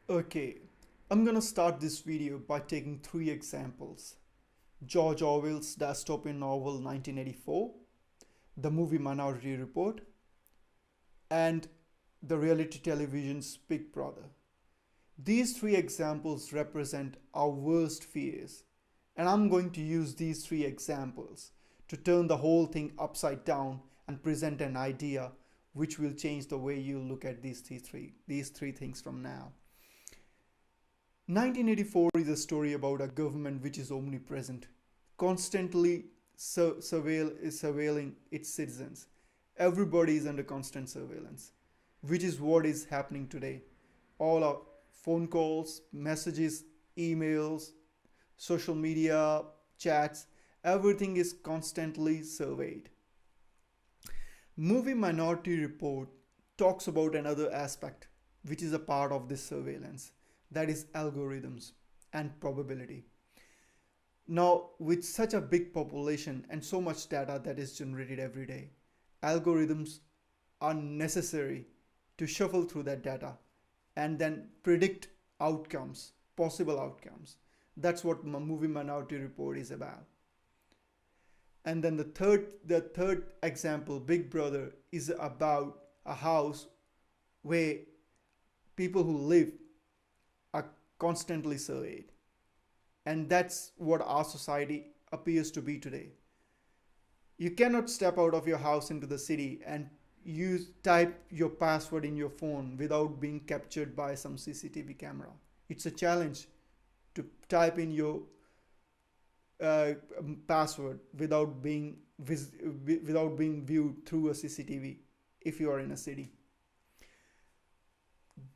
Okay, I'm gonna start this video by taking three examples. George Orwell's dystopian novel 1984, the movie Minority Report, and the reality television's Big Brother. These three examples represent our worst fears, and I'm going to use these three examples to turn the whole thing upside down and present an idea which will change the way you look at these three things from now. 1984 is a story about a government which is omnipresent, constantly surveilling its citizens. Everybody is under constant surveillance, which is what is happening today. All our phone calls, messages, emails, social media, chats, everything is constantly surveyed. Movie Minority Report talks about another aspect which is a part of this surveillance, that is algorithms and probability. Now, with such a big population and so much data that is generated every day, algorithms are necessary to shuffle through that data and then predict outcomes, possible outcomes. That's what movie Minority Report is about. And then the third example, Big Brother, is about a house where people who live are constantly surveyed. And that's what our society appears to be today. You cannot step out of your house into the city and type your password in your phone without being captured by some CCTV camera. It's a challenge to type in your password without being viewed through a CCTV if you are in a city.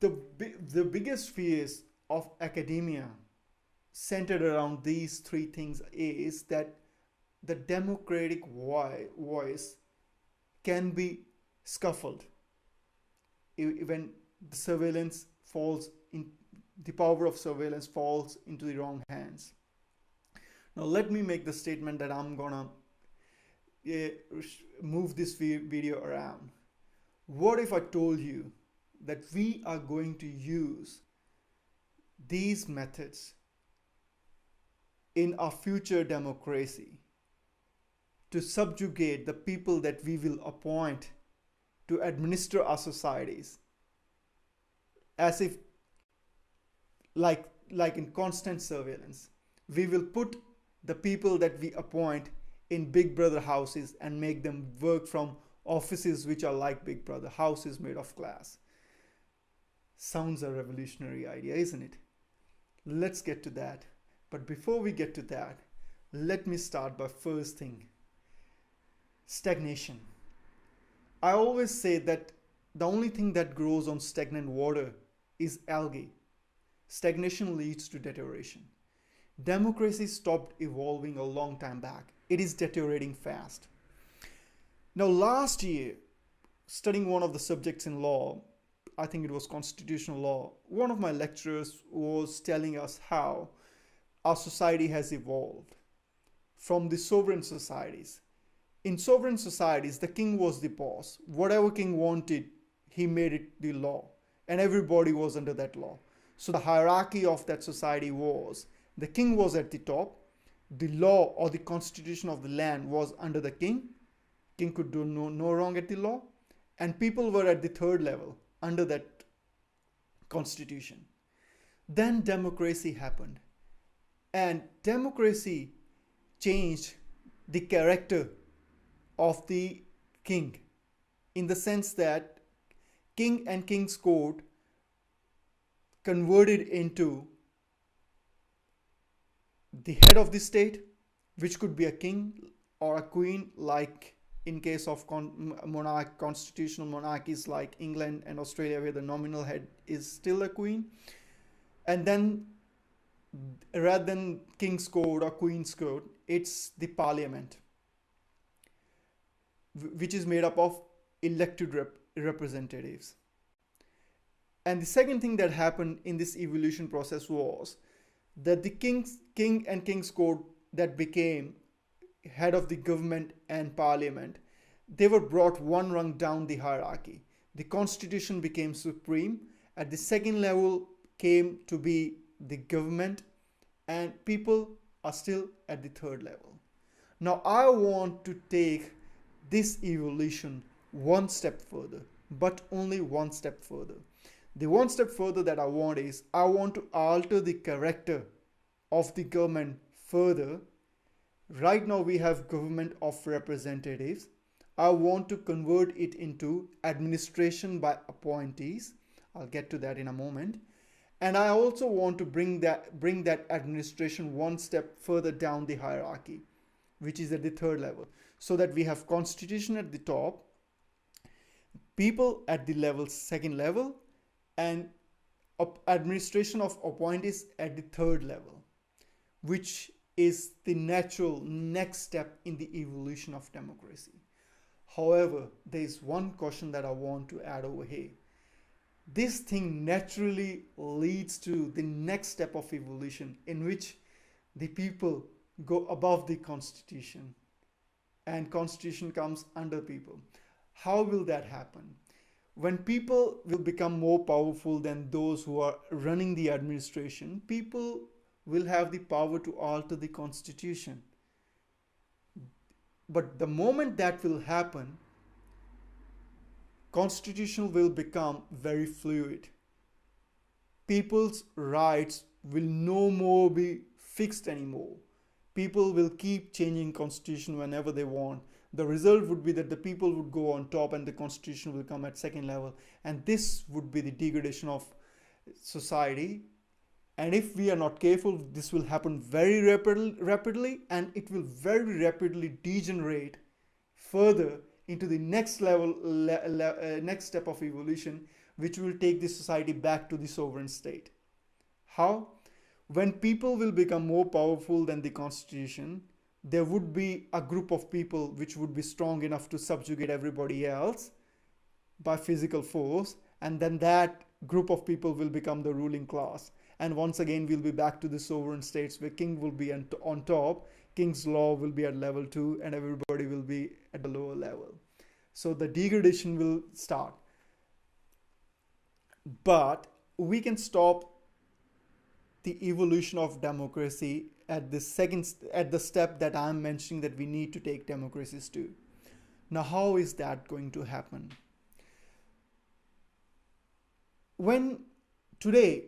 The biggest fears of academia centered around these three things is that the democratic voice can be scuffled when the power of surveillance falls into the wrong hands. Now let me make the statement that I'm gonna uh, move this video around. What if I told you that we are going to use these methods in our future democracy to subjugate the people that we will appoint to administer our societies, as if like in constant surveillance? We will put the people that we appoint in Big Brother houses and make them work from offices which are like Big Brother, houses made of glass. Sounds a revolutionary idea, isn't it? Let's get to that. But before we get to that, let me start by first thing, stagnation. I always say that the only thing that grows on stagnant water is algae. Stagnation leads to deterioration. Democracy stopped evolving a long time back. It is deteriorating fast. Now, last year, studying one of the subjects in law, I think it was constitutional law, one of my lecturers was telling us how our society has evolved from the sovereign societies. In sovereign societies, the king was the boss. Whatever king wanted, he made it the law, and everybody was under that law. So the hierarchy of that society was the king was at the top, the law or the constitution of the land was under the king. King could do no wrong at the law, and people were at the third level under that constitution. Then democracy happened, and democracy changed the character of the king, in the sense that king and king's court converted into the head of the state, which could be a king or a queen, like in case of constitutional monarchies like England and Australia, where the nominal head is still a queen. And then, rather than king's court or queen's court, it's the parliament, which is made up of elected representatives. And the second thing that happened in this evolution process was that the king and king's court that became head of the government and parliament, they were brought one rung down the hierarchy. The constitution became supreme. At the second level, came to be the government, and people are still at the third level. Now, I want to take this evolution one step further, but only one step further. The one step further that I want is I want to alter the character of the government further. Right now, we have government of representatives. I want to convert it into administration by appointees. I'll get to that in a moment. And I also want to bring that administration one step further down the hierarchy, which is at the third level, so that we have constitution at the top, people at the second level, and administration of appointees at the third level, which is the natural next step in the evolution of democracy. However, there is one caution that I want to add over here. This thing naturally leads to the next step of evolution, in which the people go above the constitution and constitution comes under people. How will that happen? When people will become more powerful than those who are running the administration, people will have the power to alter the constitution. But the moment that will happen, constitution will become very fluid. People's rights will no more be fixed anymore. People will keep changing constitution whenever they want. The result would be that the people would go on top and the constitution will come at second level. And this would be the degradation of society. And if we are not careful, this will happen very rapidly, and it will very rapidly degenerate further into the next level, next step of evolution, which will take the society back to the sovereign state. How? When people will become more powerful than the constitution, there would be a group of people which would be strong enough to subjugate everybody else by physical force, and then that group of people will become the ruling class. And once again, we'll be back to the sovereign states where king will be on top, king's law will be at level 2, and everybody will be at the lower level. So the degradation will start. But we can stop the evolution of democracy at the step that I'm mentioning, that we need to take democracies to. Now, how is that going to happen? When today,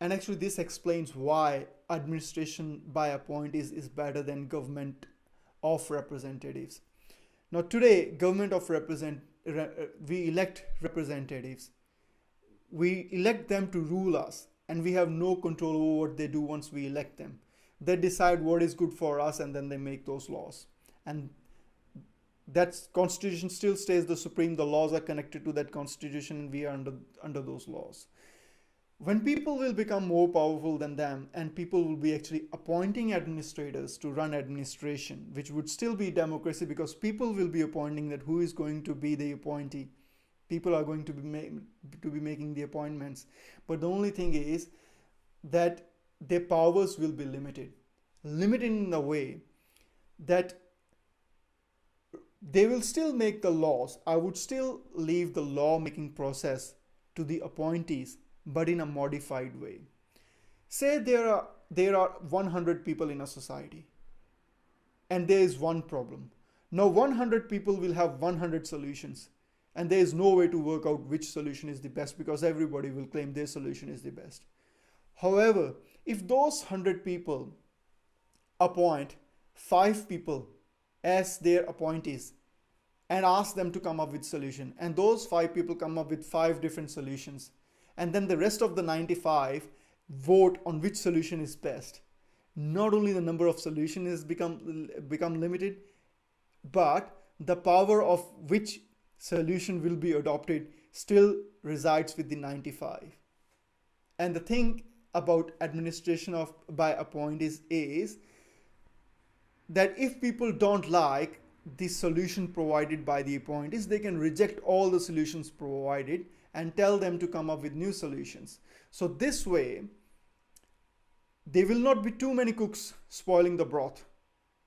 and actually this explains why administration by appointees is better than government of representatives. Now today, we elect representatives. We elect them to rule us, and we have no control over what they do once we elect them. They decide what is good for us, and then they make those laws. And that constitution still stays the supreme. The laws are connected to that constitution, and we are under those laws. When people will become more powerful than them, and people will be actually appointing administrators to run administration, which would still be democracy, because people will be appointing that who is going to be the appointee. People are going to be making the appointments. But the only thing is that their powers will be limited. Limited in a way that they will still make the laws. I would still leave the law making process to the appointees, but in a modified way. Say there are 100 people in a society, and there is one problem. Now 100 people will have 100 solutions, and there is no way to work out which solution is the best, because everybody will claim their solution is the best. However, if those 100 people appoint 5 people as their appointees and ask them to come up with solution, and those 5 people come up with 5 different solutions, and then the rest of the 95 vote on which solution is best, not only the number of solutions has become limited, but the power of which solution will be adopted still resides with the 95. And the thing about administration by appointees is that if people don't like the solution provided by the appointees, they can reject all the solutions provided and tell them to come up with new solutions. So this way, there will not be too many cooks spoiling the broth.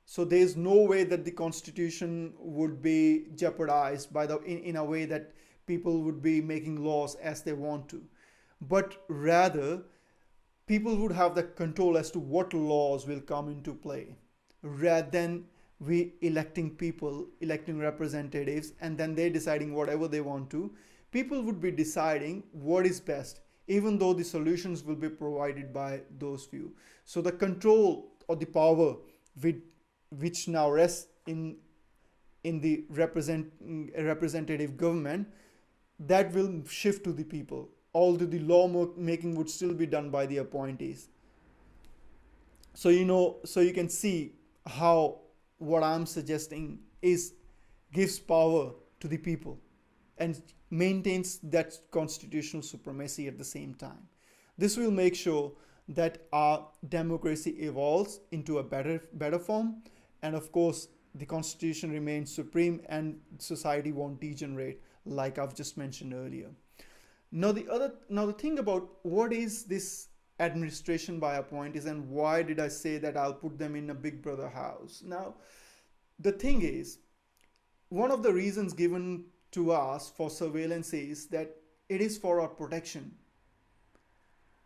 So there is no way that the constitution would be jeopardized by in a way that people would be making laws as they want to. but rather people would have the control as to what laws will come into play, rather than we electing people, electing representatives, and then they deciding whatever they want to. People would be deciding what is best, even though the solutions will be provided by those few. So the control or the power with, which now rests in the representative government, that will shift to the people, although the law making would still be done by the appointees. So so you can see how what I'm suggesting is gives power to the people and maintains that constitutional supremacy at the same time. This will make sure that our democracy evolves into a better form, and of course the constitution remains supreme and society won't degenerate, like I've just mentioned earlier. Now the thing about what is this administration by appointees, and why did I say that I'll put them in a big brother house? Now the thing is, one of the reasons given to us for surveillance is that it is for our protection,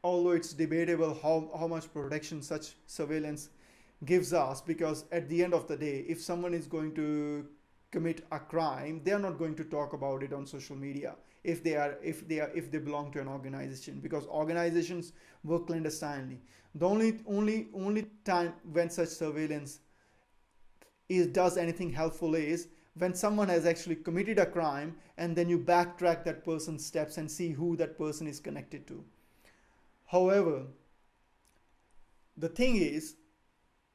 although it's debatable how much protection such surveillance gives us, because at the end of the day, if someone is going to commit a crime, they are not going to talk about it on social media if they belong to an organization, because organizations work clandestinely. The only time when such surveillance does anything helpful is when someone has actually committed a crime, and then you backtrack that person's steps and see who that person is connected to. However, the thing is,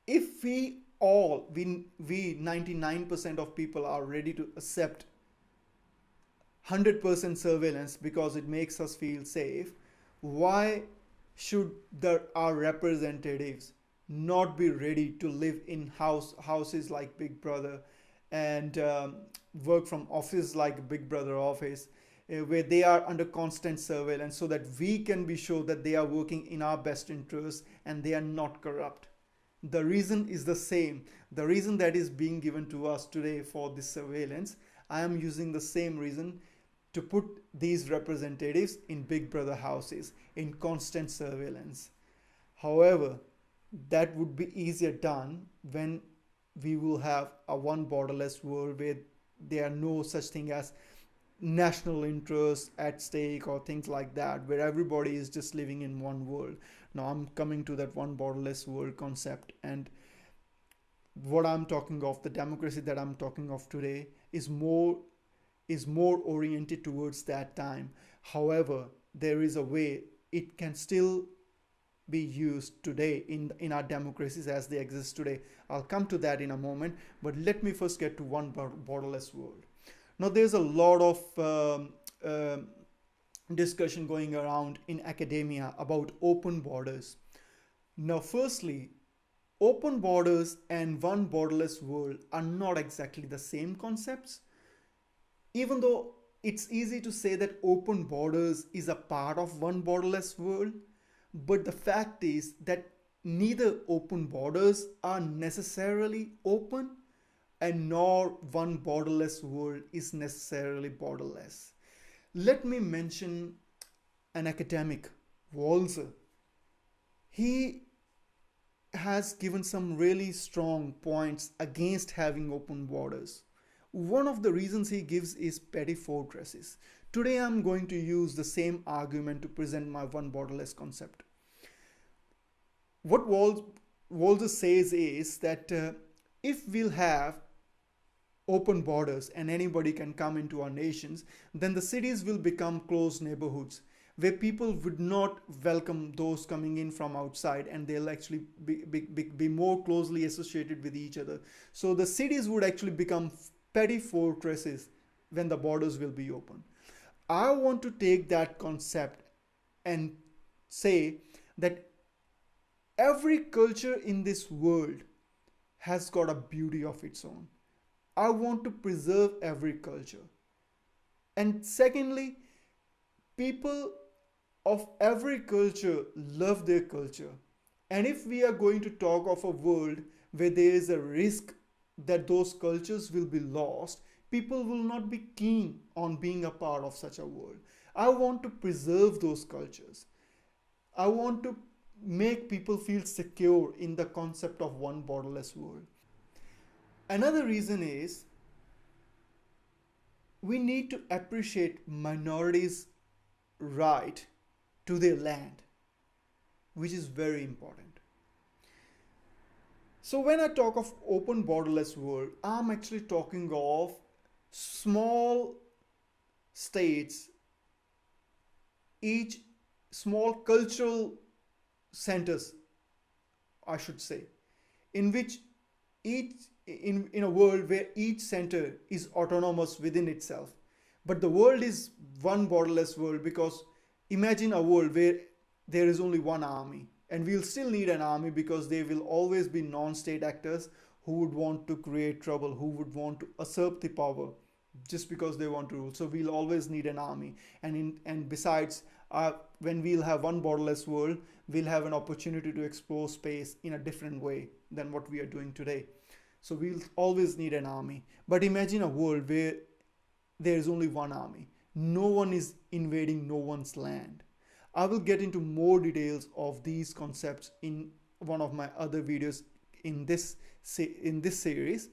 if we 99% of people are ready to accept 100% surveillance because it makes us feel safe, why should our representatives not be ready to live in houses like Big Brother, and work from office like Big Brother office, where they are under constant surveillance, so that we can be sure that they are working in our best interest and they are not corrupt? The reason is the same. The reason that is being given to us today for this surveillance, I am using the same reason to put these representatives in Big Brother houses in constant surveillance. However, that would be easier done when we will have a one borderless world, where there are no such thing as national interests at stake or things like that, where everybody is just living in one world. Now I'm coming to that one borderless world concept, and what I'm talking of, the democracy that I'm talking of today, is more oriented towards that time. However, there is a way it can still be used today in our democracies as they exist today. I'll come to that in a moment, but let me first get to one borderless world. Now there's a lot of discussion going around in academia about open borders. Now firstly, open borders and one borderless world are not exactly the same concepts, even though it's easy to say that open borders is a part of one borderless world. But the fact is that neither open borders are necessarily open, and nor one borderless world is necessarily borderless. Let me mention an academic, Walzer. He has given some really strong points against having open borders. One of the reasons he gives is petty fortresses. Today I'm going to use the same argument to present my one borderless concept. What Walzer says is that if we'll have open borders and anybody can come into our nations, then the cities will become closed neighborhoods where people would not welcome those coming in from outside, and they'll actually be more closely associated with each other. So the cities would actually become petty fortresses when the borders will be open. I want to take that concept and say that every culture in this world has got a beauty of its own. I want to preserve every culture. And secondly, people of every culture love their culture. And if we are going to talk of a world where there is a risk that those cultures will be lost, people will not be keen on being a part of such a world. I want to preserve those cultures. I want to make people feel secure in the concept of one borderless world. Another reason is we need to appreciate minorities' right to their land, which is very important. So when I talk of open borderless world, I'm actually talking of small states, each small cultural centers, I should say, in which each in a world where each center is autonomous within itself. But the world is one borderless world, because imagine a world where there is only one army, and we'll still need an army because there will always be non-state actors who would want to create trouble, who would want to usurp the power just because they want to rule. So we'll always need an army. And besides, when we'll have one borderless world, we'll have an opportunity to explore space in a different way than what we are doing today. So we'll always need an army. But imagine a world where there is only one army. No one is invading no one's land. I will get into more details of these concepts in one of my other videos in this series.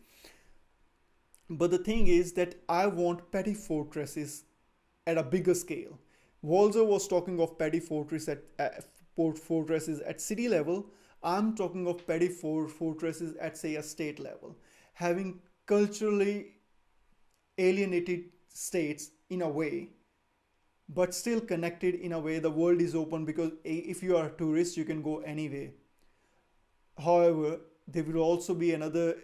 But the thing is that I want petty fortresses at a bigger scale. Walzer was talking of petty fortresses at city level. I'm talking of petty fortresses at, say, a state level, having culturally alienated states in a way, but still connected in a way. The world is open because if you are a tourist, you can go anywhere. However, there will also be another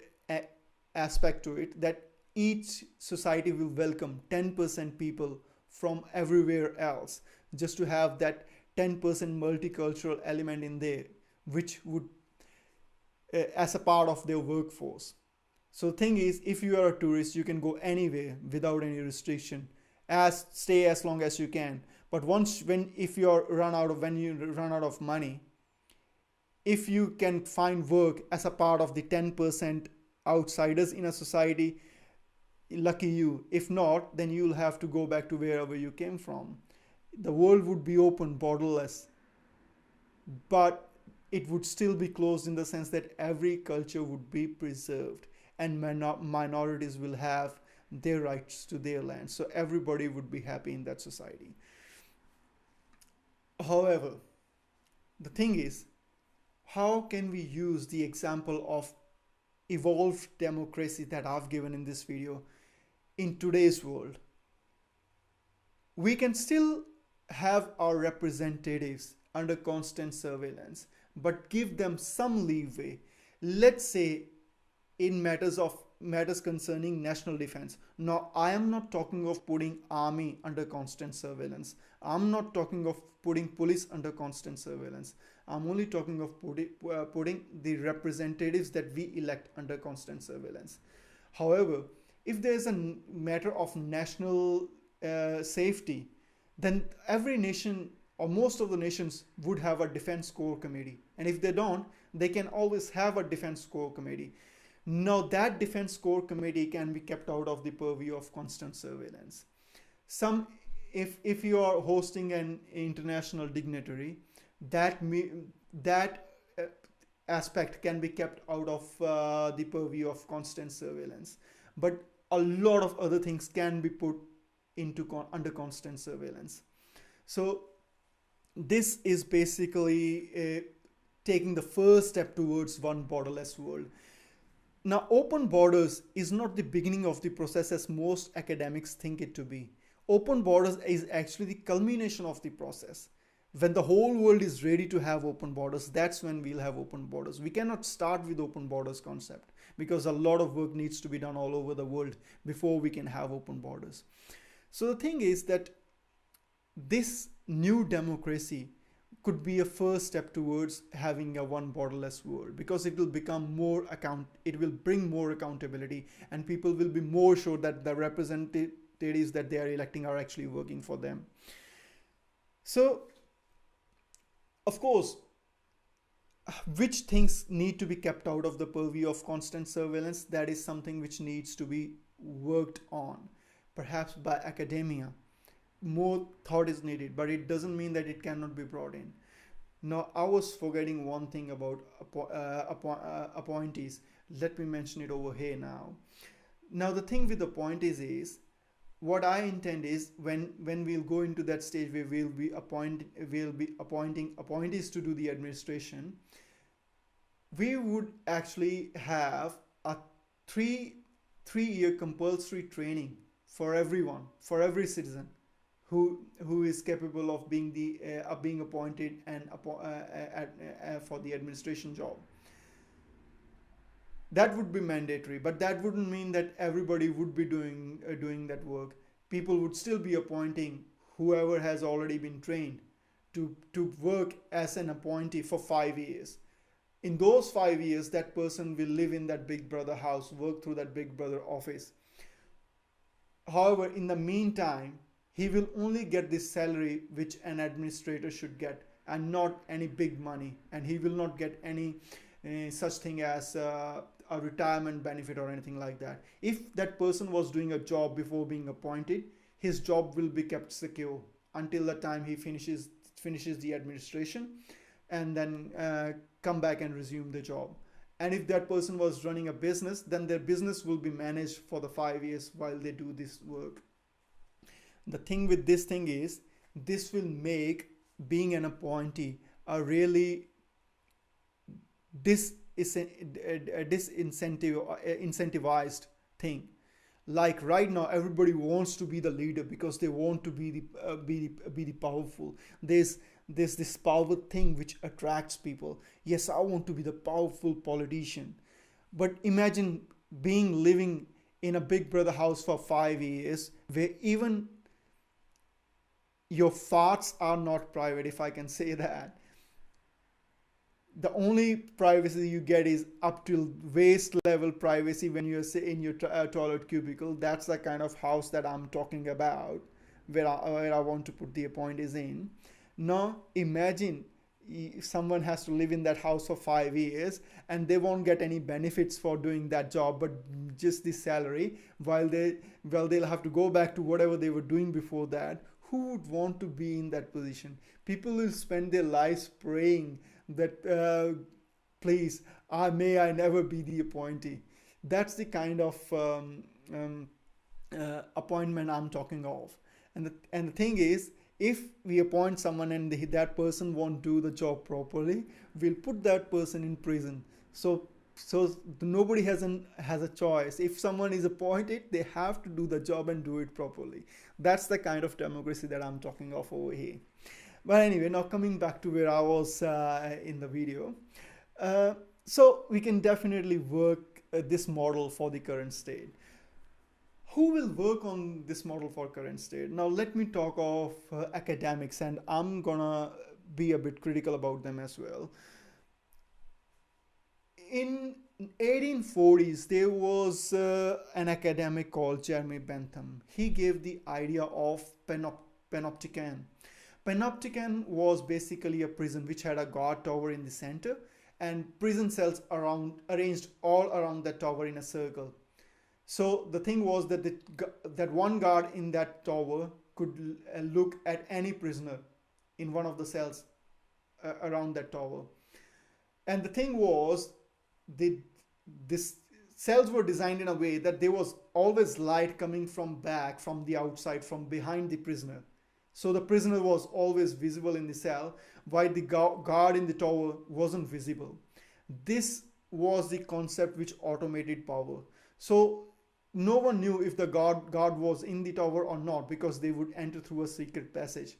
aspect to it, that each society will welcome 10% people from everywhere else, just to have that 10% multicultural element in there, which would as a part of their workforce. So the thing is, if you are a tourist, you can go anywhere without any restriction, stay as long as you can. But if you run out of money, if you can find work as a part of the 10% outsiders in a society, lucky you. If not, then you'll have to go back to wherever you came from. The world would be open, borderless, but it would still be closed in the sense that every culture would be preserved, and minorities will have their rights to their land. So everybody would be happy in that society. However, the thing is, how can we use the example of evolved democracy that I've given in this video in today's world? We can still have our representatives under constant surveillance, but give them some leeway. Let's say in matters concerning national defense. Now, I am not talking of putting army under constant surveillance. I'm not talking of putting police under constant surveillance. I'm only talking of putting the representatives that we elect under constant surveillance. However, if there is a matter of national safety, then every nation or most of the nations would have a defense core committee. And if they don't, they can always have a defense core committee. Now that defense core committee can be kept out of the purview of constant surveillance. If you are hosting an international dignitary, that aspect can be kept out of the purview of constant surveillance. But a lot of other things can be put under constant surveillance. So this is basically taking the first step towards one borderless world. Now, open borders is not the beginning of the process as most academics think it to be. Open borders is actually the culmination of the process. When the whole world is ready to have open borders, that's when we'll have open borders. We cannot start with open borders concept because a lot of work needs to be done all over the world before we can have open borders. So the thing is that this new democracy could be a first step towards having a one borderless world, because it will become it will bring more accountability, and people will be more sure that the representatives that they are electing are actually working for them. So, of course, which things need to be kept out of the purview of constant surveillance? That is something which needs to be worked on, perhaps by academia, more thought is needed, but it doesn't mean that it cannot be brought in. Now, I was forgetting one thing about appointees. Let me mention it over here now. Now, the thing with appointees is, what I intend is, when we'll go into that stage where we'll be appointing appointees to do the administration, we would actually have a three 3 year compulsory training for everyone, for every citizen who is capable of being appointed and for the administration job. That would be mandatory, but that wouldn't mean that everybody would be doing that work. People would still be appointing whoever has already been trained to work as an appointee for 5 years. In those 5 years, that person will live in that big brother house, work through that big brother office. However, in the meantime, he will only get the salary which an administrator should get, and not any big money, and he will not get any such thing as a retirement benefit or anything like that. If that person was doing a job before being appointed, his job will be kept secure until the time he finishes the administration, and then come back and resume the job. And if that person was running a business, then their business will be managed for the 5 years while they do this work. The thing with this thing is, this will make being an appointee a really incentivized thing. Like right now, everybody wants to be the leader because they want to be the powerful. There's this powerful thing which attracts people. Yes, I want to be the powerful politician. But imagine living in a big brother house for 5 years, where even your farts are not private, if I can say that. The only privacy you get is up till waist level privacy when you're in your toilet cubicle. That's the kind of house that I'm talking about, where I want to put the appointees in. Now imagine if someone has to live in that house for 5 years and they won't get any benefits for doing that job, but just the salary, while they'll have to go back to whatever they were doing before that. Who would want to be in that position? People will spend their lives praying that please, may I never be the appointee. That's the kind of appointment I'm talking of. And the thing is, if we appoint someone and that person won't do the job properly, we'll put that person in prison. So nobody has a choice. If someone is appointed, they have to do the job and do it properly. That's the kind of democracy that I'm talking of over here. But anyway, now coming back to where I was in the video. So we can definitely work this model for the current state. Who will work on this model for current state? Now let me talk of academics, and I'm gonna be a bit critical about them as well. In 1840s, there was an academic called Jeremy Bentham. He gave the idea of panopticon. Panopticon was basically a prison which had a guard tower in the center and prison cells arranged all around that tower in a circle. So the thing was that that one guard in that tower could look at any prisoner in one of the cells around that tower. And the thing was, this cells were designed in a way that there was always light coming from the outside, from behind the prisoner. So the prisoner was always visible in the cell, while the guard in the tower wasn't visible. This was the concept which automated power. So no one knew if the guard was in the tower or not, because they would enter through a secret passage.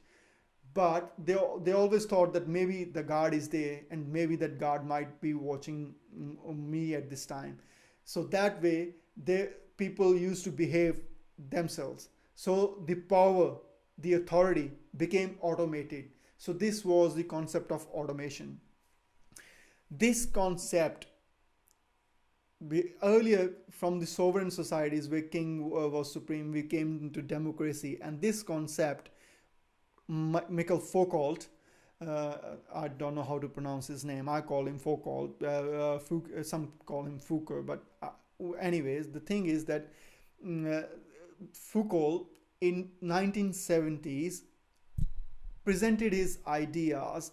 But they always thought that maybe the guard is there and maybe that guard might be watching me at this time. So that way, people used to behave themselves. So the power, the authority became automated. So this was the concept of automation. This concept, earlier from the sovereign societies where king was supreme, we came into democracy, and this concept, Michael Foucault, I don't know how to pronounce his name, I call him Foucault, some call him Foucault, but anyways, the thing is that Foucault in 1970s presented his ideas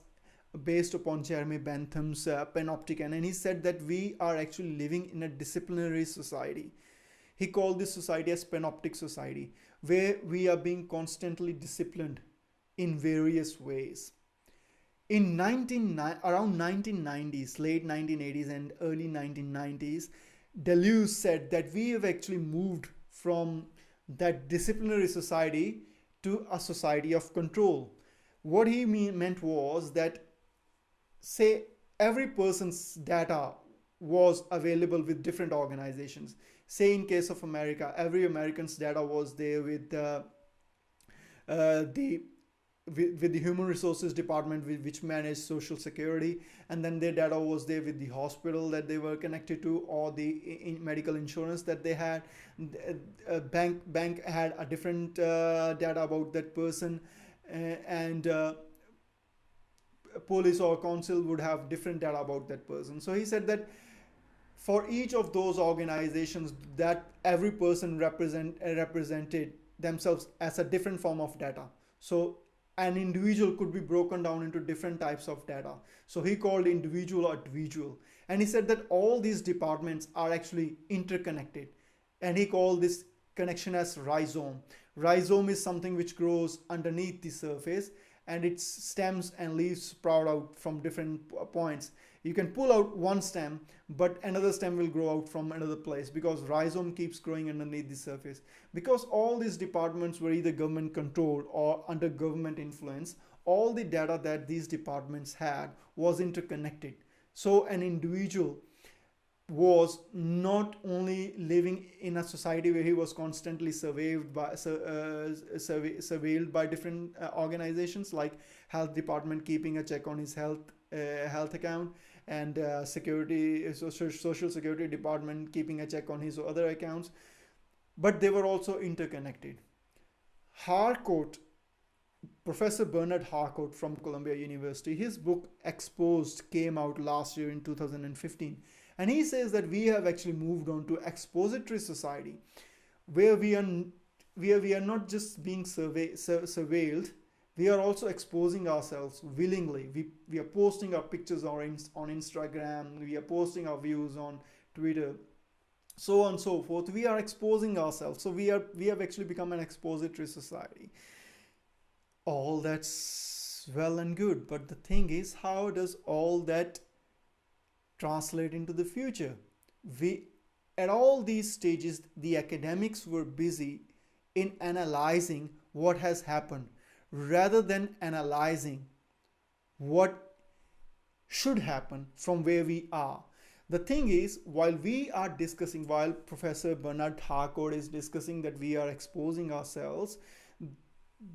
based upon Jeremy Bentham's panopticon, and he said that we are actually living in a disciplinary society. He called this society as panoptic society, where we are being constantly disciplined in various ways. In around 1990s, late 1980s and early 1990s, Deleuze said that we have actually moved from that disciplinary society to a society of control. What he meant was that, say, every person's data was available with different organizations. Say in case of America, every American's data was there with the with the human resources department, which managed social security, and then their data was there with the hospital that they were connected to, or the medical insurance that they had. Bank had a different data about that person, and police or council would have different data about that person. So he said that for each of those organizations, that every person represented themselves as a different form of data. So an individual could be broken down into different types of data. So he called individual or individual. And he said that all these departments are actually interconnected. And he called this connection as rhizome. Rhizome is something which grows underneath the surface, and its stems and leaves sprout out from different points. You can pull out one stem, but another stem will grow out from another place, because rhizome keeps growing underneath the surface. Because all these departments were either government controlled or under government influence, all the data that these departments had was interconnected. So an individual was not only living in a society where he was constantly surveilled by different organizations, like health department keeping a check on his health account, and social security department keeping a check on his other accounts, but they were also interconnected. Harcourt, Professor Bernard Harcourt from Columbia University, his book Exposed came out last year in 2015. And he says that we have actually moved on to expository society, where we are not just being surveilled, we are also exposing ourselves willingly. We are posting our pictures on Instagram, we are posting our views on Twitter, so on and so forth. We are exposing ourselves. So we have actually become an expository society. All that's well and good, but the thing is, how does all that translate into the future? At all these stages, the academics were busy in analyzing what has happened rather than analyzing what should happen from where we are. The thing is, while Professor Bernard Harcourt is discussing that we are exposing ourselves,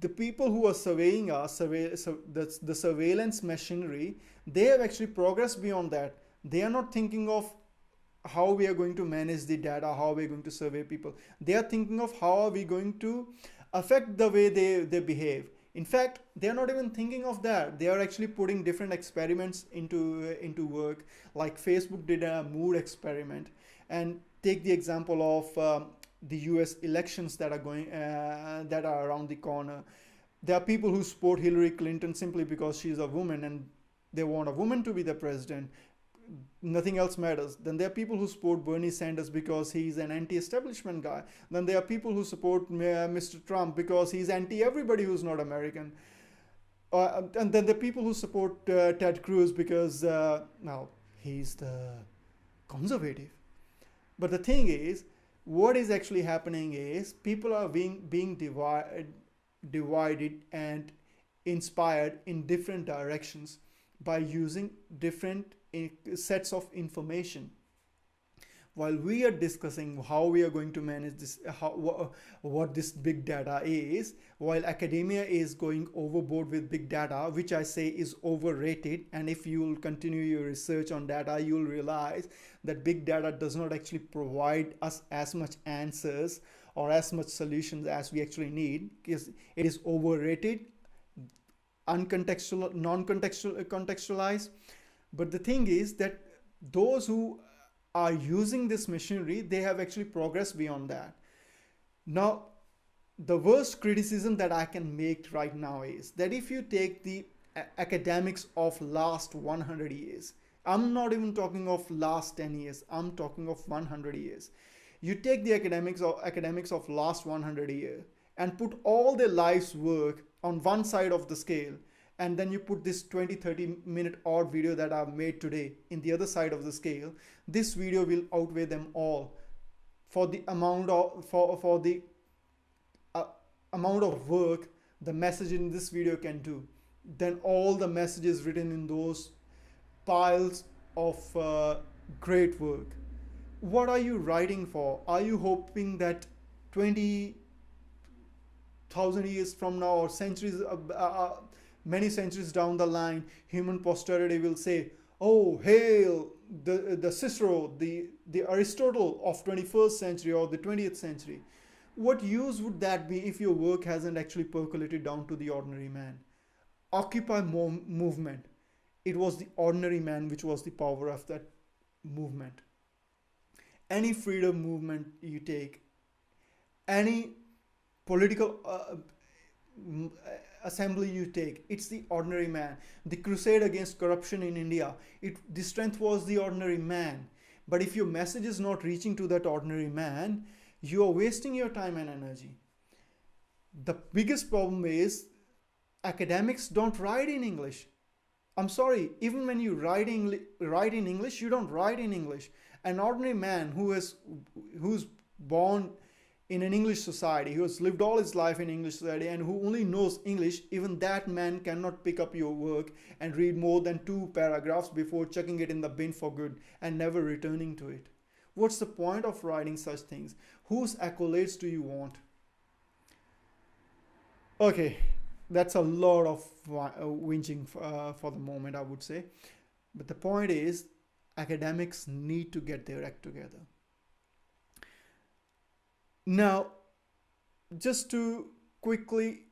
the people who are surveying us, the surveillance machinery, they have actually progressed beyond that. They are not thinking of how we are going to manage the data, how we are going to survey people. They are thinking of how are we going to affect the way they behave. In fact, they are not even thinking of that. They are actually putting different experiments into work. Like Facebook did a mood experiment. And take the example of the US elections that are around the corner. There are people who support Hillary Clinton simply because she's a woman and they want a woman to be the president. Nothing else matters. Then there are people who support Bernie Sanders because he's an anti-establishment guy. Then there are people who support Mr. Trump because he's anti-everybody who's not American. And then there are people who support Ted Cruz because, he's the conservative. But the thing is, what is actually happening is people are being divided and inspired in different directions by using different sets of information. While we are discussing how we are going to manage this, what this big data is, while academia is going overboard with big data, which I say is overrated, and if you will continue your research on data, you will realize that big data does not actually provide us as much answers or as much solutions as we actually need, because it is overrated, contextualized. But the thing is that those who are using this machinery, they have actually progressed beyond that. Now, the worst criticism that I can make right now is that if you take the academics of last 100 years, I'm not even talking of last 10 years, I'm talking of 100 years. You take the academics of last 100 years and put all their life's work on one side of the scale, and then you put this 20-30 minute odd video that I've made today in the other side of the scale. This video will outweigh them all for the uh, amount of work the message in this video can do than all the messages written in those piles of great work. What are you writing for? Are you hoping that 20,000 years from now, or many centuries down the line, human posterity will say, "Oh, hail the Cicero, the Aristotle of 21st century or the 20th century"? What use would that be if your work hasn't actually percolated down to the ordinary man? Occupy movement. It was the ordinary man which was the power of that movement. Any freedom movement you take, any political assembly you take, it's the ordinary man. The crusade against corruption in India, the strength was the ordinary man. But if your message is not reaching to that ordinary man, you are wasting your time and energy. The biggest problem is academics don't write in English. I'm sorry, even when you write in English, you don't write in English. An ordinary man who's born in an English society, who has lived all his life in English society and who only knows English, even that man cannot pick up your work and read more than 2 paragraphs before chucking it in the bin for good and never returning to it. What's the point of writing such things? Whose accolades do you want? Okay, that's a lot of whinging for the moment, I would say. But the point is, academics need to get their act together. Now, just to quickly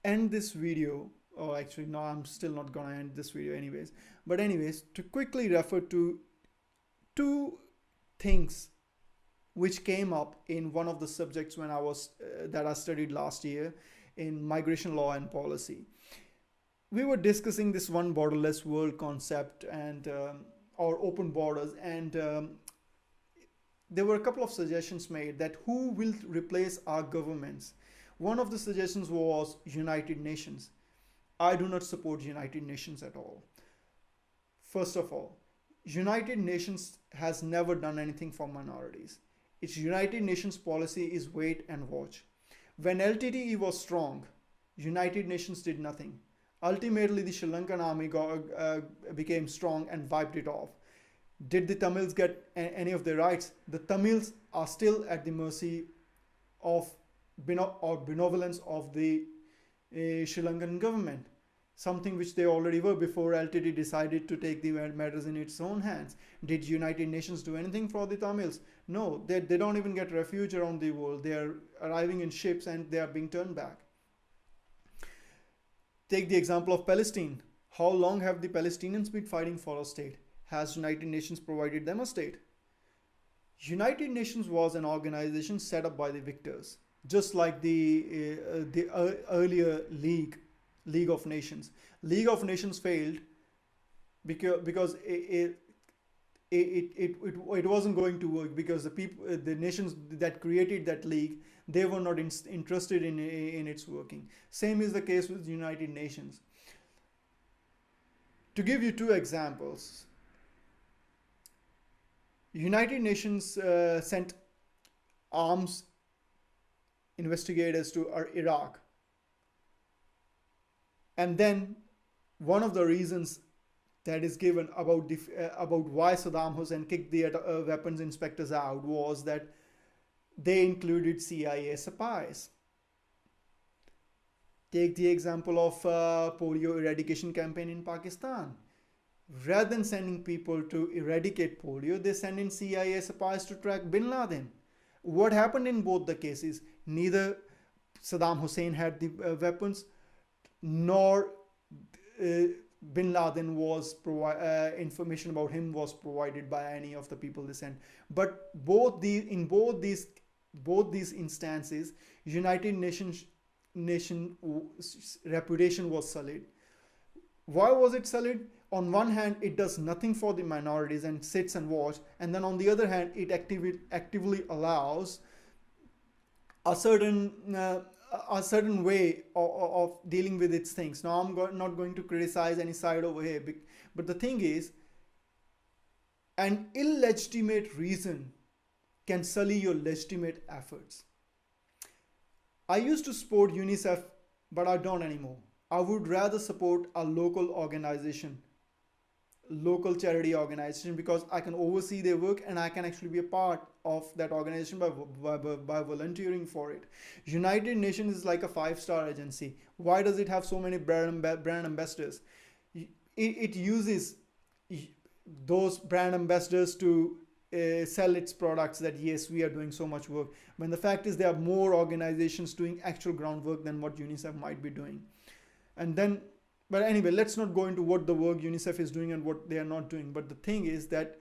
end this video, or actually no, I'm still not gonna end this video anyways, but anyways, to quickly refer to 2 things which came up in one of the subjects when I was that I studied last year in migration law and policy. We were discussing this one borderless world concept and or open borders, and there were a couple of suggestions made that who will replace our governments. One of the suggestions was United Nations. I do not support United Nations at all. First of all, United Nations has never done anything for minorities. Its United Nations policy is wait and watch. When LTTE was strong, United Nations did nothing. Ultimately, the Sri Lankan army became strong and wiped it off. Did the Tamils get any of their rights? The Tamils are still at the mercy of benevolence of the Sri Lankan government, something which they already were before LTT decided to take the matters in its own hands. Did United Nations do anything for the Tamils? No, they don't even get refuge around the world. They are arriving in ships and they are being turned back. Take the example of Palestine. How long have the Palestinians been fighting for a state? Has United Nations provided them a state? United Nations was an organization set up by the victors, just like the earlier League of Nations. League of Nations failed because it wasn't going to work, because the nations that created that league, they were not interested in its working. Same is the case with United Nations. To give you 2 examples, United Nations sent arms investigators to Iraq, and then one of the reasons that is given about why Saddam Hussein kicked the weapons inspectors out was that they included CIA spies. Take the example of polio eradication campaign in Pakistan. Rather than sending people to eradicate polio, they send in CIA spies to track Bin Laden. What happened in both the cases? Neither Saddam Hussein had the weapons, nor Bin Laden was information about him was provided by any of the people they sent. But in both these both these instances, United Nations nation reputation was sullied. Why was it sullied? On one hand, it does nothing for the minorities and sits and watch, and then on the other hand, it actively allows a certain way of dealing with its things. Now, not going to criticize any side over here, but the thing is, an illegitimate reason can sully your legitimate efforts. I used to support UNICEF, but I don't anymore. I would rather support a local organization, local charity organization, because I can oversee their work and I can actually be a part of that organization by volunteering for it. United Nations is like a five-star agency. Why does it have so many brand ambassadors? It uses those brand ambassadors to sell its products, that yes, we are doing so much work, when the fact is there are more organizations doing actual groundwork than what UNICEF might be doing. And then, but anyway, let's not go into what the work UNICEF is doing and what they are not doing. But the thing is that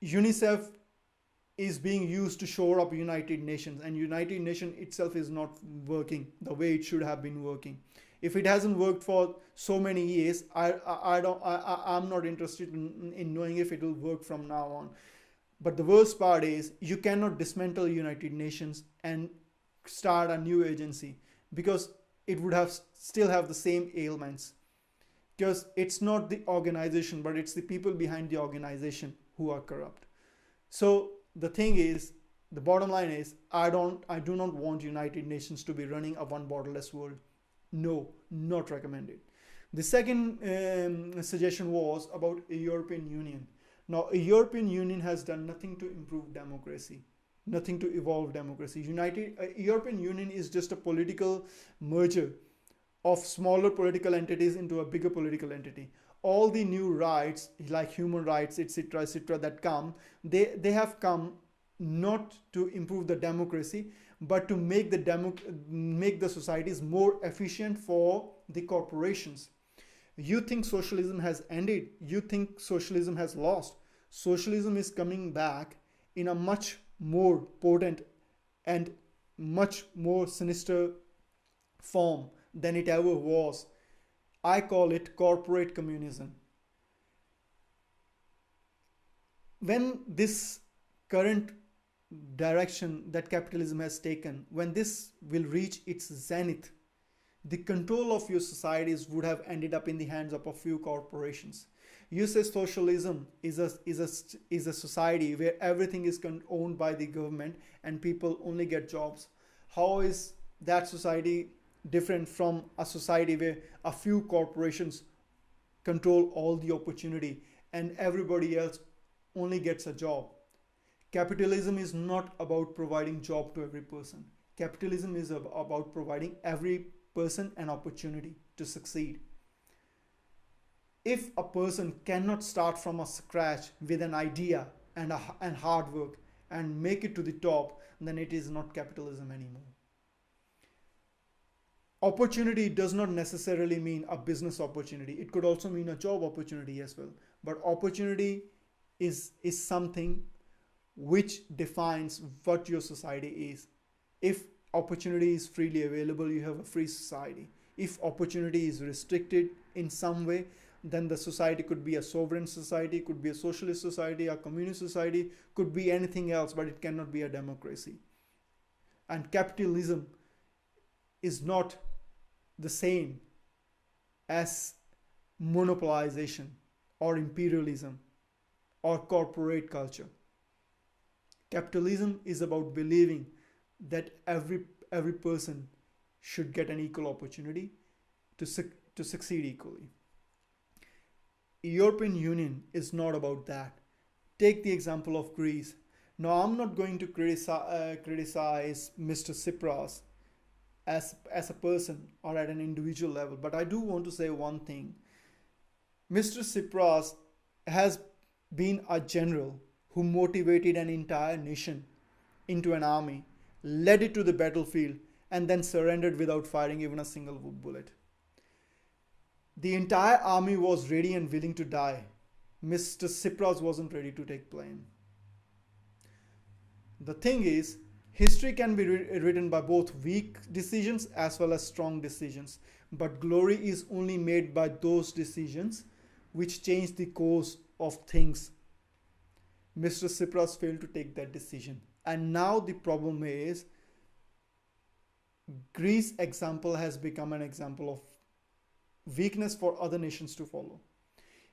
UNICEF is being used to shore up United Nations, and United Nations itself is not working the way it should have been working. If it hasn't worked for so many years, I'm not interested in knowing if it will work from now on. But the worst part is you cannot dismantle United Nations and start a new agency, because it would have still have the same ailments, because it's not the organization, but it's the people behind the organization who are corrupt. So the thing is, the bottom line is, I do not want United Nations to be running a one borderless world. No, not recommended. The second suggestion was about a European Union. Now, a European Union has done nothing to improve democracy, nothing to evolve democracy. European Union is just a political merger of smaller political entities into a bigger political entity. All the new rights, like human rights, etc., that come, they have come not to improve the democracy, but to make the societies more efficient for the corporations. You think socialism has ended? You think socialism has lost? Socialism is coming back in a much more potent and much more sinister form than it ever was. I call it corporate communism. When this current direction that capitalism has taken, when this will reach its zenith, the control of your societies would have ended up in the hands of a few corporations. You say socialism is a society where everything is owned by the government and people only get jobs. How is that society different from a society where a few corporations control all the opportunity and everybody else only gets a job? Capitalism is not about providing job to every person. Capitalism is about providing every person an opportunity to succeed. If a person cannot start from a scratch with an idea and hard work and make it to the top, then it is not capitalism anymore. Opportunity does not necessarily mean a business opportunity. It could also mean a job opportunity as well. But opportunity is something which defines what your society is. If opportunity is freely available, you have a free society. If opportunity is restricted in some way, then the society could be a sovereign society, could be a socialist society, a communist society, could be anything else, but it cannot be a democracy. And capitalism is not the same as monopolization or imperialism or corporate culture. Capitalism is about believing that every person should get an equal opportunity to succeed equally. European Union is not about that. Take the example of Greece. Now, I'm not going to criticize Mr. Tsipras as a person or at an individual level, but I do want to say one thing. Mr. Tsipras has been a general who motivated an entire nation into an army, led it to the battlefield, and then surrendered without firing even a single bullet. The entire army was ready and willing to die. Mr. Tsipras wasn't ready to take blame. The thing is, history can be written by both weak decisions as well as strong decisions, but glory is only made by those decisions which change the course of things. Mr. Tsipras failed to take that decision. And now the problem is, Greece example has become an example of weakness for other nations to follow.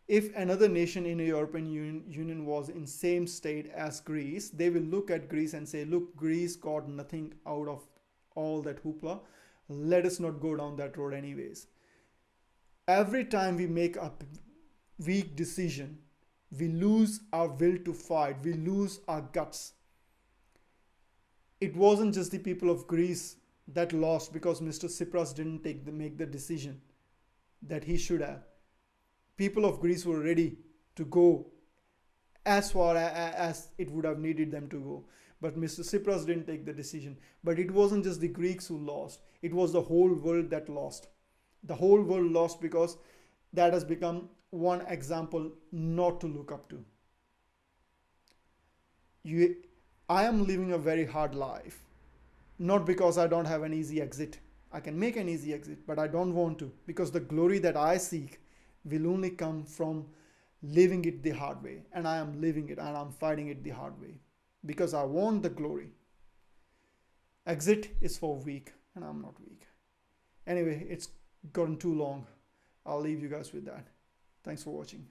If another nation in the European Union was in same state as Greece, they will look at Greece and say, look, Greece got nothing out of all that hoopla. Let us not go down that road anyways. Every time we make a weak decision, we lose our will to fight. We lose our guts. It wasn't just the people of Greece that lost because Mr. Tsipras didn't make the decision that he should have. People of Greece were ready to go as far as it would have needed them to go. But Mr. Tsipras didn't take the decision. But it wasn't just the Greeks who lost. It was the whole world that lost. The whole world lost because that has become one example not to look up to. I am living a very hard life. Not because I don't have an easy exit. I can make an easy exit, but I don't want to. Because the glory that I seek will only come from living it the hard way. And I am living it and I'm fighting it the hard way. Because I want the glory. Exit is for weak and I'm not weak. Anyway, it's gotten too long. I'll leave you guys with that. Thanks for watching.